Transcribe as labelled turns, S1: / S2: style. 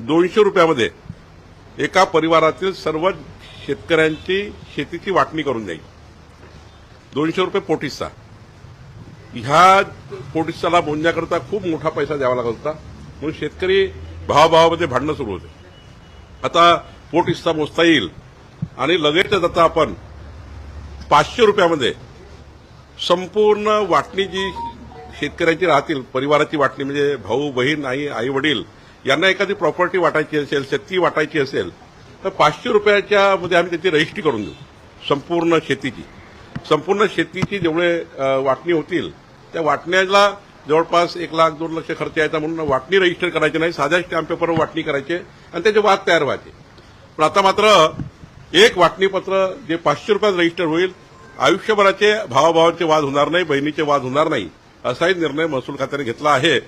S1: ₹200 एका परिवारातील सर्व शेतकऱ्यांची शेतीची वाटणी करून द्यायची। ₹200 पोटहिस्सा। ह्या पोटहिस्साला मोजण्याकरता खूप मोठा पैसा द्यावा लागत होता, म्हणून शेतकरी भावाभावामध्ये भांडणं सुरू होते। आता पोटहिस्सा मोजता येईल आणि लगेचच आता आपण ₹500 संपूर्ण वाटणी जी शेतकऱ्यांची राहतील, परिवाराची वाटणी म्हणजे भाऊ बहीण आई वडील यांना एखादी प्रॉपर्टी वाटायची असेल, शेती वाटायची असेल तर ₹500 मध्ये आम्ही त्याची रजिस्ट्री करून देऊ। संपूर्ण शेतीची जेवढे वाटणी होतील त्या वाटण्याला जवळपास 1 लाख 2 लाख खर्च यायचा, म्हणून वाटणी रजिस्टर करायची नाही, साध्या स्टॅम्प पेपरवर वाटणी करायचे आणि त्याचे वाद तयार व्हायचे। पण आता मात्र एक वाटणीपत्र जे ₹500 रजिस्टर होईल, आयुष्यभराचे भावाभावांचे वाद होणार नाही, बहिणीचे वाद होणार नाही, असाही निर्णय महसूल खात्याने घेतला आहे।